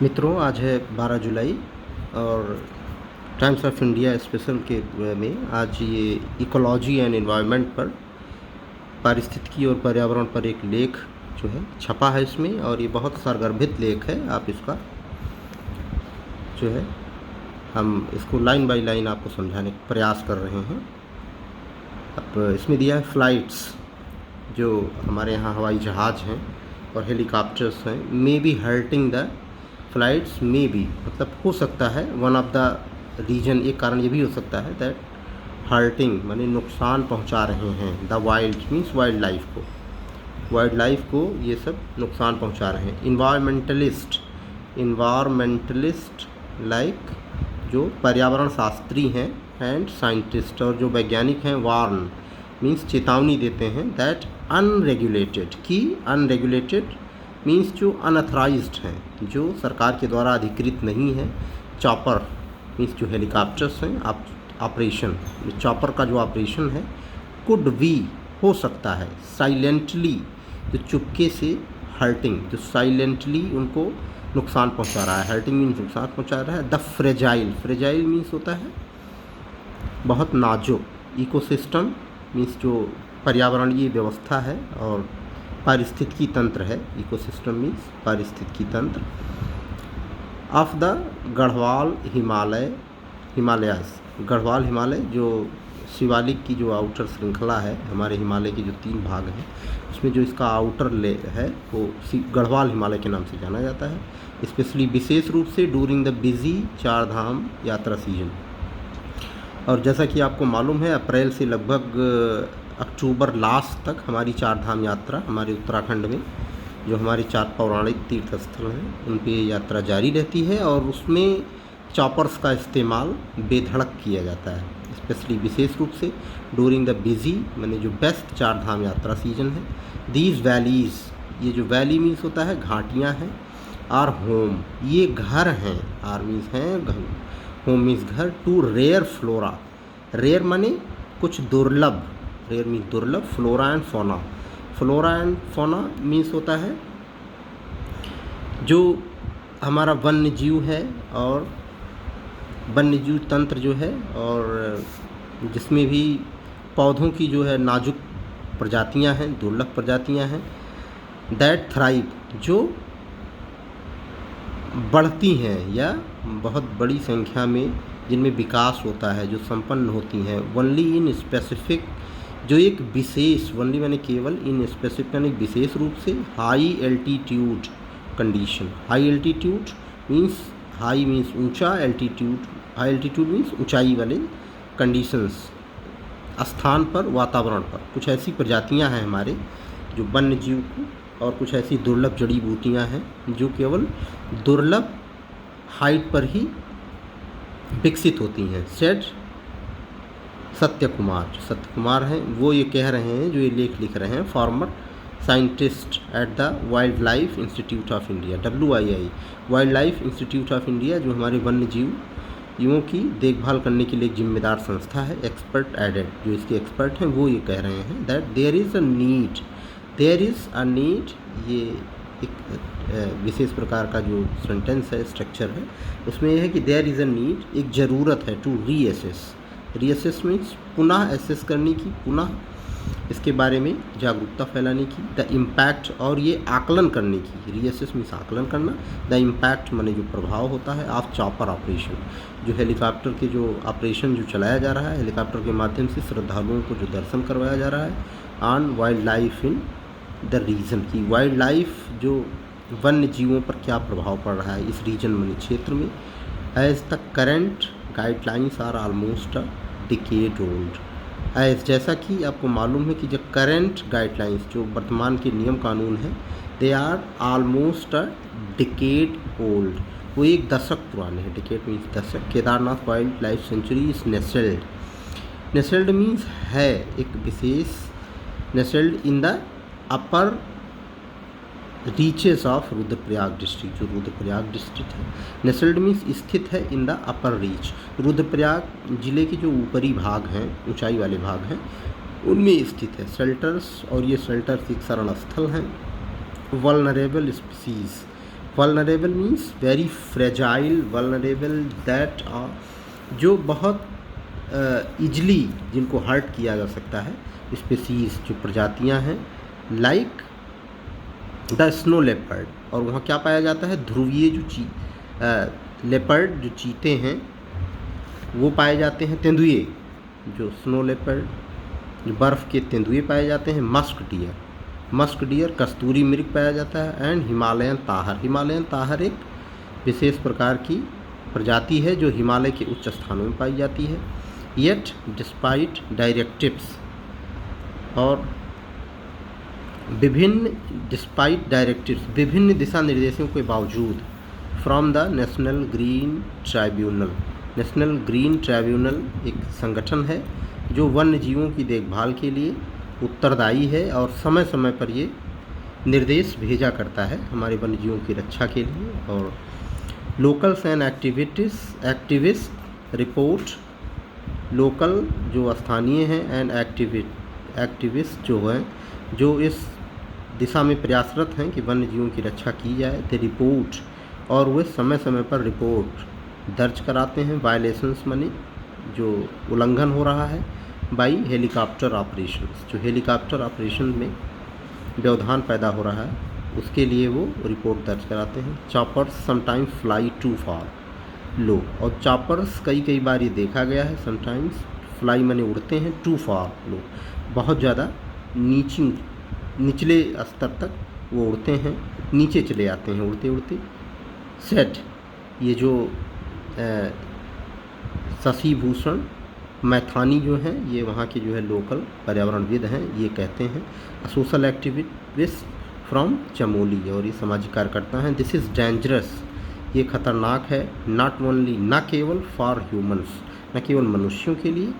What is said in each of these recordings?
मित्रों, आज है 12 जुलाई और टाइम्स ऑफ इंडिया स्पेशल के में आज ये इकोलॉजी एंड एनवायरनमेंट पर पारिस्थितिकी और पर्यावरण पर एक लेख जो है छपा है इसमें, और ये बहुत सरगर्भित लेख है। आप इसका जो है हम इसको लाइन बाय लाइन आपको समझाने का प्रयास कर रहे हैं। अब इसमें दिया है फ्लाइट्स, जो हमारे यहाँ हवाई जहाज़ हैं और हेलीकॉप्टर्स हैं, may be hurting the flights, may be मतलब हो सकता है, वन ऑफ द रीजन, एक कारण ये भी हो सकता है दैट हर्टिंग माने नुकसान पहुंचा रहे हैं, the wild means wild life को ये सब नुकसान पहुंचा रहे हैं। इन्वायरमेंटलिस्ट लाइक जो पर्यावरण शास्त्री हैं एंड साइंटिस्ट, और जो वैज्ञानिक हैं वार्न मीन्स चेतावनी देते हैं दैट अनरेगुलेटेड मीन्स जो अनऑथराइज्ड हैं, जो सरकार के द्वारा अधिकृत नहीं है, चॉपर मीन्स जो हेलीकॉप्टर्स हैं, ऑपरेशन चॉपर का जो ऑपरेशन है, कुड बी हो सकता है, साइलेंटली जो चुपके से, हर्टिंग जो साइलेंटली उनको नुकसान पहुंचा रहा है, हर्टिंग मीन्स नुकसान पहुंचा रहा है। द फ्रेजाइल मीन्स होता है बहुत नाजुक, इकोसिस्टम मीन्स जो पर्यावरणीय व्यवस्था है, और पारिस्थितिकी तंत्र है, इकोसिस्टम मीन्स पारिस्थितिकी तंत्र ऑफ द गढ़वाल गढ़वाल हिमालय जो शिवालिक की जो आउटर श्रृंखला है, हमारे हिमालय के जो 3 भाग हैं उसमें जो इसका आउटर ले है वो गढ़वाल हिमालय के नाम से जाना जाता है, स्पेशली विशेष रूप से ड्यूरिंग द बिजी 4 धाम यात्रा सीजन। और जैसा कि आपको मालूम है, अप्रैल से लगभग अक्टूबर लास्ट तक हमारी 4 धाम यात्रा हमारे उत्तराखंड में जो हमारे 4 पौराणिक तीर्थ स्थल हैं उन पे यात्रा जारी रहती है, और उसमें चॉपर्स का इस्तेमाल बेधड़क किया जाता है, स्पेशली विशेष रूप से ड्यूरिंग द बिजी माने जो बेस्ट 4 धाम यात्रा सीजन है। दीज वैलीज़, ये जो वैली मीन्स होता है घाटियाँ हैं, आर होम ये घर हैं, आर मीन्स हैं, होम मीन्स घर, टू रेयर फ्लोरा, रेयर माने कुछ दुर्लभ, रेयर मीन्स दुर्लभ, फ्लोरा एंड फोना मीन्स होता है जो हमारा वन्य जीव है, और वन्य जीव तंत्र जो है, और जिसमें भी पौधों की जो है नाजुक प्रजातियां हैं, दुर्लभ प्रजातियां हैं, दैट थ्राइव जो बढ़ती हैं या बहुत बड़ी संख्या में जिनमें विकास होता है, जो संपन्न होती हैं, ओनली इन स्पेसिफिक जो एक विशेष, ओनली माने केवल, इन स्पेसिफिक यानी विशेष रूप से high altitude condition, high altitude means high means ऊंचा, हाई एल्टीट्यूड मीन्स ऊंचाई वाले कंडीशंस, स्थान पर, वातावरण पर कुछ ऐसी प्रजातियां हैं हमारे जो वन्य जीव को, और कुछ ऐसी दुर्लभ जड़ी बूटियाँ हैं जो केवल दुर्लभ हाइट पर ही विकसित होती हैं। सेठ सत्य कुमार हैं, वो ये कह रहे हैं, जो ये लेख लिख रहे हैं, farmer scientist at the wild life institute of India, WII wild life institute of India, जो हमारे वन्य जीवों की देखभाल करने के लिए जिम्मेदार संस्था है। एक्सपर्ट एडेड, जो इसके एक्सपर्ट हैं वो ये कह रहे हैं that there is a need, ये एक विशेष प्रकार का जो सेंटेंस है, स्ट्रक्चर है, उसमें यह है कि देयर इज़ अ नीड, एक ज़रूरत है, टू रीअसेस मीन्स पुनः एसेस करने की, पुनः इसके बारे में जागरूकता फैलाने की, द इम्पैक्ट, और ये आकलन करने की, रीअसेस मीन्स आकलन करना, द इम्पैक्ट माने जो प्रभाव होता है, ऑफ चॉपर ऑपरेशन, जो हेलीकॉप्टर के जो ऑपरेशन जो चलाया जा रहा है, हेलीकॉप्टर के माध्यम से श्रद्धालुओं को जो दर्शन करवाया जा रहा है, on wildlife in the region, की वाइल्ड लाइफ जो वन्य जीवों पर क्या प्रभाव पड़ रहा है इस रीजन में, क्षेत्र में। As the current guidelines are almost a decade old, as जैसा कि आपको मालूम है कि जो करेंट गाइडलाइंस, जो वर्तमान के नियम कानून हैं, they are almost a decade old, वो 1 दशक पुराने हैं, डिकेड मीन्स दशक। Kedarnath wildlife sanctuary is nestled means है एक विशेष, nestled in the upper reaches of Rudraprayag district, जो रुद्रप्रयाग डिस्ट्रिक्ट है, नेसेल्ड मीन्स स्थित है in the upper reach, Rudraprayag जिले के जो ऊपरी भाग हैं, ऊंचाई वाले भाग हैं, उनमें स्थित है। शेल्टर्स, और ये शेल्टर्स एक शरण स्थल हैं। Vulnerable species vulnerable means very fragile, vulnerable that जो बहुत ईजली जिनको हर्ट किया जा सकता है, स्पीसीज जो प्रजातियां हैं, लाइक द स्नो लेपर्ड। और वहाँ क्या पाया जाता है, ध्रुवीय जो लेपर्ड जो चीते हैं वो पाए जाते हैं, तेंदुए जो स्नो लेपर्ड, जो बर्फ़ के तेंदुए पाए जाते हैं, मस्क डियर, कस्तूरी मृग पाया जाता है, एंड हिमालयन ताहर एक विशेष प्रकार की प्रजाति है जो हिमालय के उच्च स्थानों में पाई जाती है। येट डिस्पाइट डायरेक्टिव्स, और विभिन्न दिशा निर्देशों के बावजूद, from the national green tribunal एक संगठन है जो वन्य जीवों की देखभाल के लिए उत्तरदायी है और समय समय पर ये निर्देश भेजा करता है हमारे वन्य जीवों की रक्षा के लिए। और locals and activist report, local जो स्थानीय हैं एंड एक्टिविस्ट जो हैं जो इस दिशा में प्रयासरत हैं कि वन्य जीवों की रक्षा की जाए, द रिपोर्ट, और वे समय समय पर रिपोर्ट दर्ज कराते हैं। वायलेशंस माने जो उल्लंघन हो रहा है, बाई हेलीकॉप्टर ऑपरेशंस, जो हेलीकॉप्टर ऑपरेशन में व्यवधान पैदा हो रहा है उसके लिए वो रिपोर्ट दर्ज कराते हैं। चॉपर्स समटाइम्स फ्लाई टू फार लो, और चॉपर्स कई बार ये देखा गया है, समटाइम्स फ्लाई माने उड़ते हैं, टू फार लो, बहुत ज़्यादा निचले स्तर तक वो उड़ते हैं, नीचे चले आते हैं उड़ते उड़ते। सेट, ये जो शशि भूषण मैथानी जो हैं, ये वहाँ के जो है लोकल पर्यावरणविद हैं, ये कहते हैं सोशल एक्टिविस्ट फ्रॉम चमोली, और ये सामाजिक कार्यकर्ता हैं। दिस इज़ डेंजरस, ये खतरनाक है, नॉट ओनली, न केवल फॉर ह्यूमंस, न केवल मनुष्यों के लिए,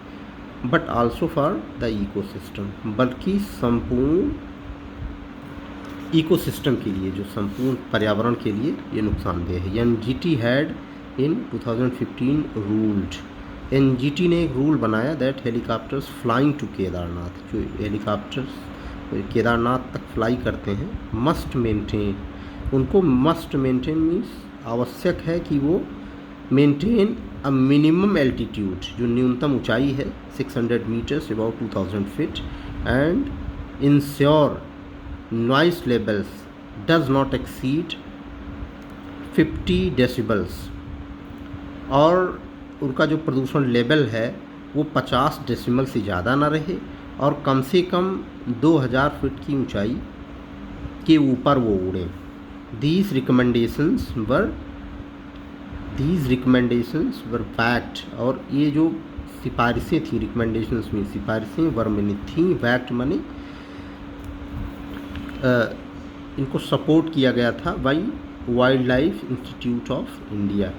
but also for the ecosystem, बल्कि संपूर्ण इकोसिस्टम के लिए, जो संपूर्ण पर्यावरण के लिए ये नुकसानदेह है। NGT had in 2015 ruled, NGT ने एक रूल बनाया that helicopters flying to Kedarnath, जो हेलीकॉप्टर्स केदारनाथ तक फ्लाई करते हैं, मस्ट मेंटेन, उनको मस्ट मेंटेन मीन्स आवश्यक है कि वो मेंटेन अ मिनिमम एल्टीट्यूड, जो न्यूनतम ऊंचाई है 600 metres about 2000 feet, and ensure noise levels does not exceed 50 decibels, और उनका जो प्रदूषण लेवल है वो 50 डेसिमल से ज़्यादा ना रहे और कम से कम 2000 फीट की ऊंचाई के ऊपर वो उड़ें। These recommendations were backed, और ये जो सिफारिशें थी, रिकमेंडेशंस में सिफारिशें वर्मिनी थी, बैक्ड माने इनको सपोर्ट किया गया था by wild life institute of India.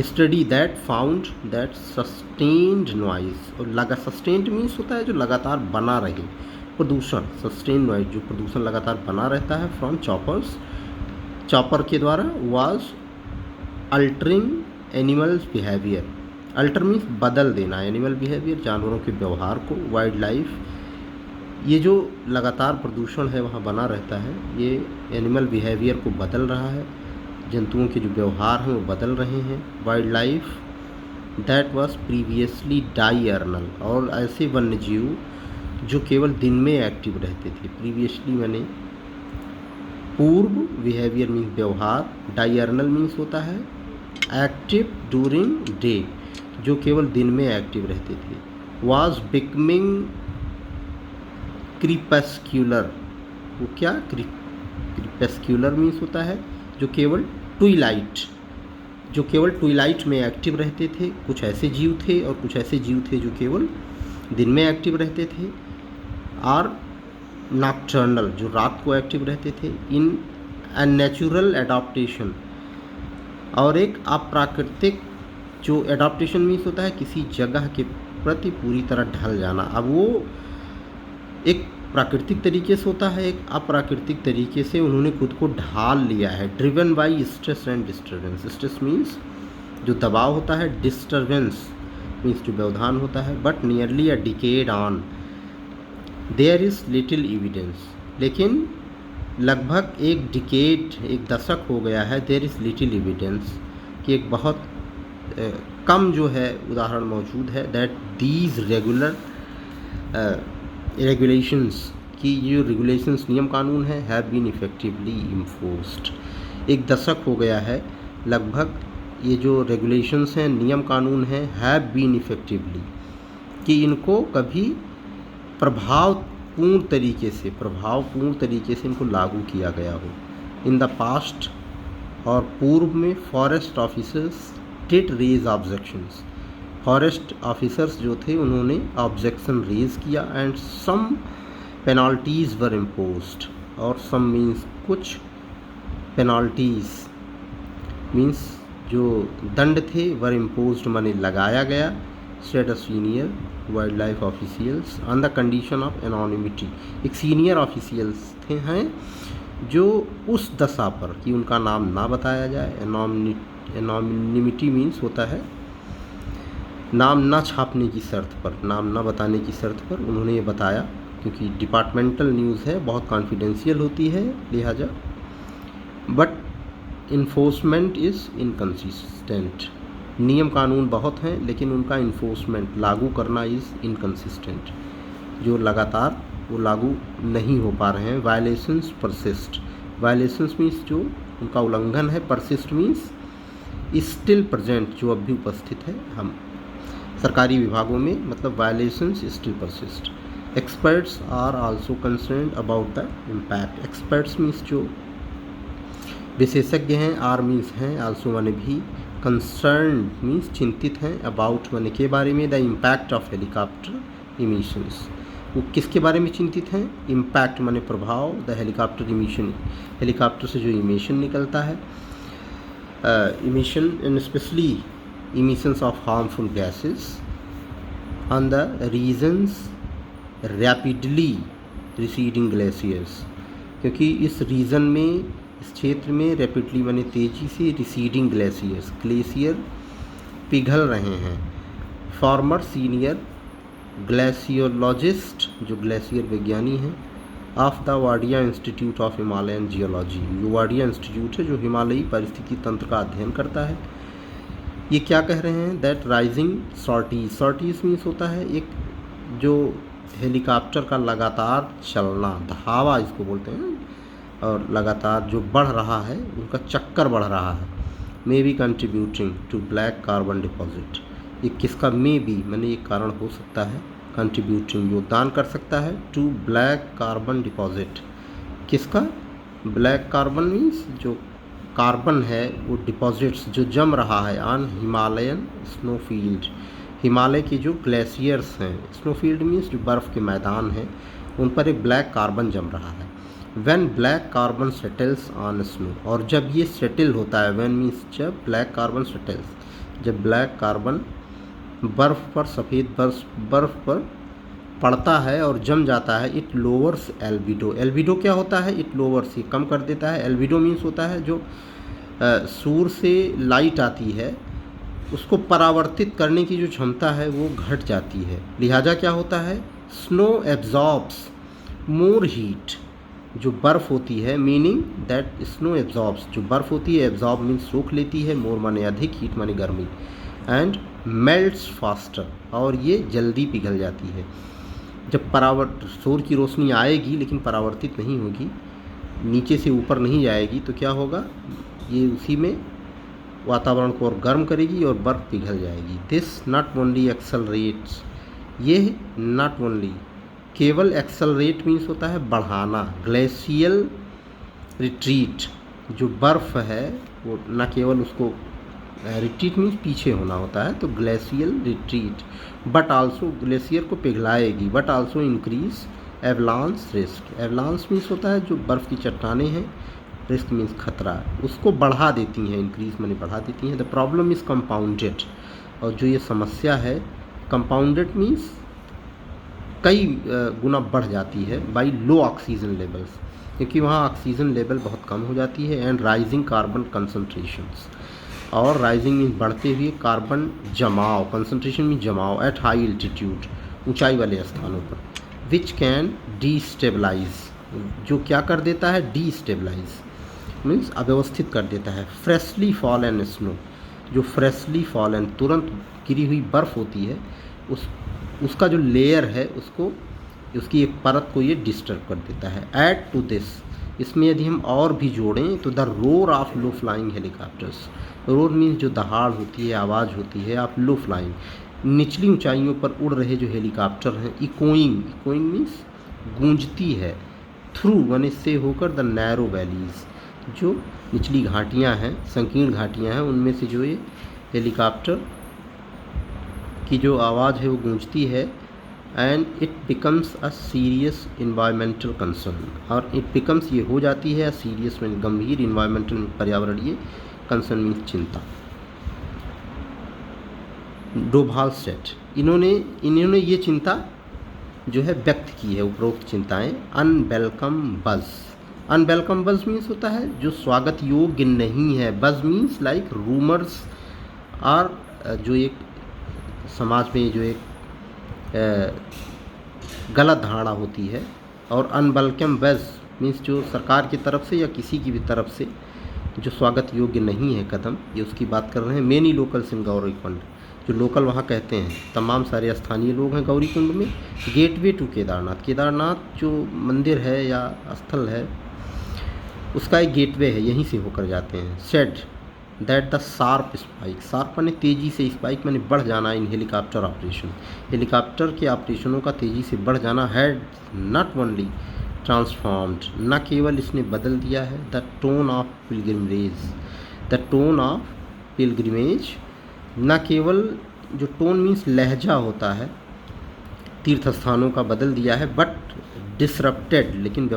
Study that found that sustained noise, और सस्टेन्ड मीन्स होता है जो लगातार बना रहे, प्रदूषण, सस्टेन्ड नॉइज जो प्रदूषण लगातार बना रहता है फ्रॉम चॉपर के द्वारा, was altering animals behaviour, alter means बदल देना, एनिमल बिहेवियर जानवरों के व्यवहार को, वाइल्ड लाइफ, ये जो लगातार प्रदूषण है वहाँ बना रहता है, ये एनिमल बिहेवियर को बदल रहा है, जंतुओं के जो व्यवहार हैं वो बदल रहे हैं। Wild life that was previously diurnal, और ऐसे वन्य जीव जो केवल दिन में एक्टिव रहते थे, प्रीवियसली माने पूर्व, बिहेवियर मीन्स व्यवहार, डायर्नल मीन्स होता है एक्टिव ड्यूरिंग डे, जो केवल दिन में एक्टिव रहते थे, वाज बिकमिंग क्रीपेस्क्यूलर, वो क्या, क्रीपेस्क्यूलर मीन्स होता है जो केवल ट्विलाइट में एक्टिव रहते थे। कुछ ऐसे जीव थे और कुछ ऐसे जीव थे जो केवल दिन में एक्टिव रहते थे, और नॉकटर्नल जो रात को एक्टिव रहते थे, इन अननेचुरल एडाप्टेशन, और एक अप्राकृतिक जो एडाप्टेशन मीन्स होता है किसी जगह के प्रति पूरी तरह ढल जाना। अब वो एक प्राकृतिक तरीके से होता है, एक अप्राकृतिक तरीके से उन्होंने खुद को ढाल लिया है। Driven by stress and disturbance, stress means जो दबाव होता है, डिस्टर्बेंस मीन्स जो व्यवधान होता है, but nearly a decade on their is little evidence, लेकिन लगभग एक डिकेड, एक दशक हो गया है, देयर इज़ लिटिल एविडेंस कि एक बहुत कम जो है उदाहरण मौजूद है दैट दीज रेगुलेशंस की जो रेगुलेशंस नियम कानून है हैव बीन इफेक्टिवली इन्फोर्स्ड। एक दशक हो गया है लगभग ये जो रेगुलेशंस हैं, नियम कानून हैं, हैव बीन इफेक्टिवली, कि इनको कभी प्रभावपूर्ण तरीके से इनको लागू किया गया हो। इन द पास्ट, और पूर्व में, forest officers did raise objections, forest officers जो थे उन्होंने ऑब्जेक्शन रेज किया, and some penalties were imposed, और सम मीन्स कुछ पेनाल्टीज़ मीन्स जो दंड थे वर इम्पोज्ड माने लगाया गया, said a senior wildlife officials on the condition of anonymity. एक सीनियर ऑफिशियल्स थे हैं जो उस दशा पर कि उनका नाम ना बताया जाए, एनोनिमिटी मीन्स होता है नाम ना छापने की शर्त पर, नाम ना बताने की शर्त पर उन्होंने ये बताया, क्योंकि डिपार्टमेंटल न्यूज़ है, बहुत कॉन्फिडेंशियल होती है लिहाजा, बट इन्फोर्समेंट इज़ इनकन्सिस्टेंट। नियम कानून बहुत हैं लेकिन उनका इन्फोर्समेंट, लागू करना इज़ इनकन्सिस्टेंट, जो लगातार वो लागू नहीं हो पा रहे हैं। वायलेशंस परसिस्ट, वायलेशंस मीन्स जो उनका उल्लंघन है, परसिस्ट मीन्स स्टिल प्रेजेंट, जो अब भी उपस्थित है हम सरकारी विभागों में, मतलब violations still persist. Experts are also concerned about the impact, experts means जो विशेषज्ञ हैं, आर मीन्स हैं, आल्सो माने भी, कंसर्न मीन्स चिंतित हैं, अबाउट माने के बारे में, the impact of helicopter emissions, वो किसके बारे में चिंतित हैं, इम्पैक्ट माने प्रभाव, द हेलीकॉप्टर इमिशन, हेलीकॉप्टर से जो इमिशन निकलता है, emission and specially emissions of harmful gases on the regions rapidly receding glaciers, क्योंकि इस रीजन में, इस क्षेत्र में रैपिडली माने तेज़ी से, रिसीडिंग ग्लेशियर्स, ग्लेशियर पिघल रहे हैं। फॉर्मर सीनियर ग्लेशियोलॉजिस्ट, जो ग्लेशियर विज्ञानी हैं, of the Wadia institute of Himalayan geology, जो वाडिया इंस्टीट्यूट है जो हिमालयी परिस्थिति तंत्र का अध्ययन करता है, ये क्या कह रहे हैं that rising sorties, sorties means होता है एक जो हेलीकॉप्टर का लगातार चलना, धावा इसको बोलते हैं, और लगातार जो बढ़ रहा है, उनका चक्कर बढ़ रहा है, may be contributing to black carbon deposit, ये किसका मे बी मैंने ये कारण हो सकता है, कंट्रीब्यूटिंग योगदान कर सकता है, टू ब्लैक कार्बन डिपॉजिट, किसका, ब्लैक कार्बन मीन्स जो कार्बन है वो डिपॉजिट्स जो जम रहा है ऑन हिमालयन स्नोफील्ड, हिमालय के जो ग्लेशियर्स हैं, स्नोफील्ड मीन्स जो बर्फ़ के मैदान हैं, उन पर एक ब्लैक कार्बन जम रहा है। When black carbon settles on snow, और जब ये सेटल होता है, व्हेन मीन्स जब ब्लैक कार्बन सेटल्स, जब ब्लैक कार्बन बर्फ़ पर, सफ़ेद बर्फ़ पर पड़ता है और जम जाता है, इट लोअर्स एल्बिडो, एल्बिडो क्या होता है, इट लोअर्स, ये कम कर देता है, एल्बिडो मीन्स होता है जो सूर्य से लाइट आती है उसको परावर्तित करने की जो क्षमता है वो घट जाती है, लिहाजा क्या होता है, स्नो एब्जॉर्ब्स मोर हीट, जो बर्फ़ होती है, मीनिंग दैट स्नो एब्जॉर्ब्स, जो बर्फ़ होती है, एब्जॉर्ब मीन्स सोख लेती है, मोर माने अधिक, हीट माने गर्मी, एंड मेल्ट्स फास्टर, और ये जल्दी पिघल जाती है। जब सूर्य की रोशनी आएगी लेकिन परावर्तित नहीं होगी, नीचे से ऊपर नहीं जाएगी, तो क्या होगा, ये उसी में वातावरण को और गर्म करेगी और बर्फ़ पिघल जाएगी। दिस नॉट ओनली एक्सेलरेट्स, ये नॉट ओनली, केवल एक्सेलरेट मीन्स होता है बढ़ाना, ग्लेशियल रिट्रीट, जो बर्फ़ है वो न केवल उसको, रिट्रीट मीन्स पीछे होना होता है, तो glacial retreat, but also glacier को पिघलाएगी, but also increase avalanche risk, avalanche means होता है जो बर्फ़ की चट्टानें हैं, रिस्क मीन्स खतरा, उसको बढ़ा देती हैं, इंक्रीज माने बढ़ा देती हैं। द प्रॉब्लम इज़ कंपाउंडेड, और जो ये समस्या है, कंपाउंडेड मीन्स कई गुना बढ़ जाती है, बाई लो ऑक्सीजन लेवल्स, क्योंकि वहाँ ऑक्सीजन लेवल बहुत कम हो जाती है, एंड राइजिंग कार्बन कंसनट्रेशंस, और राइजिंग मीन्स बढ़ते हुए कार्बन जमाव, कंसनट्रेशन मीन्स जमाव, एट हाई एल्टीट्यूड, ऊंचाई वाले स्थानों पर, विच कैन डिस्टेबलाइज, जो क्या कर देता है, डीस्टेबलाइज मीन्स अव्यवस्थित कर देता है। फ्रेशली फॉलन स्नो, जो फ्रेशली फॉलन तुरंत गिरी हुई बर्फ़ होती है, उसका जो लेयर है उसको, उसकी एक परत को ये डिस्टर्ब कर देता है। ऐड टू दिस, इसमें यदि हम और भी जोड़ें तो the roar of low flying helicopters, roar means जो दहाड़ होती है, आवाज़ होती है, ऑफ लो फ्लाइंग, निचली ऊंचाइयों पर उड़ रहे जो हेलीकॉप्टर हैं, इकोइंग, इकोइंग मीन्स गूंजती है, थ्रू वन से होकर द नैरो वैलीज़, जो निचली घाटियां हैं, संकीर्ण घाटियां हैं, उनमें से जो ये हेलीकॉप्टर की जो आवाज़ है वो गूंजती है। And it becomes a serious environmental concern, और इट बिकम्स ये हो जाती है सीरियस में गंभीर, इन्वायरमेंटल पर्यावरणीय, कंसर्न मीन्स चिंता। डोभाल सेट, इन्होंने ये चिंता जो है व्यक्त की है, उपरोक्त चिंताएं। अनवेलकम बज, अनवेलकम बज मीन्स होता है जो स्वागत योग्य नहीं है। बज मीन्स लाइक रूमर्स, और जो एक समाज में जो एक गलत धारणा होती है। और अनवेलकम बज मीन्स जो सरकार की तरफ से या किसी की भी तरफ से जो स्वागत योग्य नहीं है कदम, ये उसकी बात कर रहे हैं। मेनी लोकल्स इन गौरीकुंड, जो लोकल वहाँ कहते हैं, तमाम सारे स्थानीय लोग हैं गौरीकुंड में। गेटवे टू केदारनाथ, केदारनाथ जो मंदिर है या स्थल है उसका एक गेटवे है, यहीं से होकर जाते हैं। Said that the sharp spike, sharp माने तेज़ी से, स्पाइक माने बढ़ जाना, इन हेलीकॉप्टर ऑपरेशन, हेलीकॉप्टर के ऑपरेशनों का तेज़ी से बढ़ जाना। हैड नॉट ओनली ट्रांसफॉर्म्ड, न केवल इसने बदल दिया है, the tone of pilgrimage, the tone of pilgrimage, न केवल जो टोन मीन्स लहजा होता है तीर्थ स्थानों का बदल दिया है, बट डिसरप्टेड, लेकिन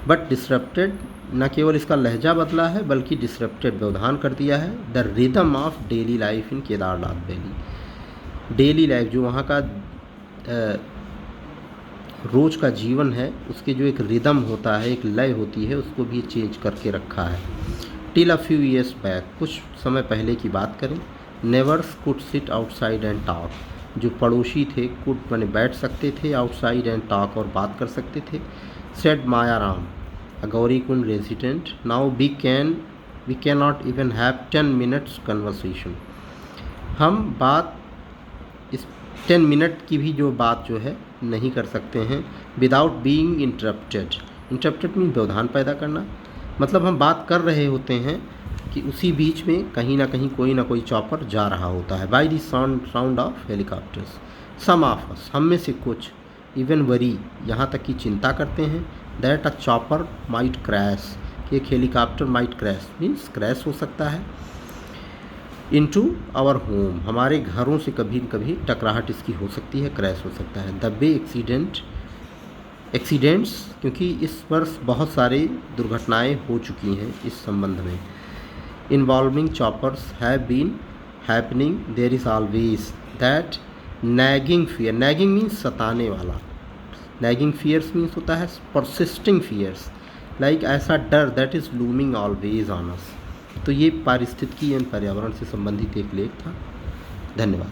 बट डिसरप्टेड, न केवल इसका लहजा बदला है बल्कि डिसरप्टेड, व्यवधान कर दिया है। The rhythm of daily life in Kedarnath valley, daily life जो वहाँ का रोज़ का जीवन है, उसके जो एक रिदम होता है, एक लय होती है, उसको भी चेंज करके रखा है। Till a few years back, कुछ समय पहले की बात करें, neighbours could sit outside and talk, जो पड़ोसी थे कुड माने बैठ सकते थे, आउटसाइड एंड टॉक और बात कर सकते थे। Said Mayaram, a Gaurikund resident, now we cannot even have 10 minutes conversation, हम बात इस 10 मिनट की भी जो बात जो है नहीं कर सकते हैं। Without being interrupted, interrupted mean व्यवधान पैदा करना, मतलब हम बात कर रहे होते हैं कि उसी बीच में कहीं ना कहीं कोई ना कोई चॉपर जा रहा होता है। By the sound of helicopters, some of us, हम में से कुछ, इवन वरी, यहाँ तक कि चिंता करते हैं, that a chopper might crash, कि एक helicopter might crash means crash हो सकता है, इनटू आवर होम, हमारे घरों से कभी न कभी टकराहट इसकी हो सकती है, क्रैश हो सकता है। द बे एक्सीडेंट्स, क्योंकि इस वर्ष बहुत सारे दुर्घटनाएं हो चुकी हैं इस संबंध में। Involving choppers have been happening, there is always that nagging fear, nagging means सताने वाला, नैगिंग फियर्स मीन्स होता है परसिस्टिंग फियर्स, लाइक ऐसा डर that is looming always on us. तो ये पारिस्थितिकी एवं पर्यावरण से संबंधित एक लेख था। धन्यवाद।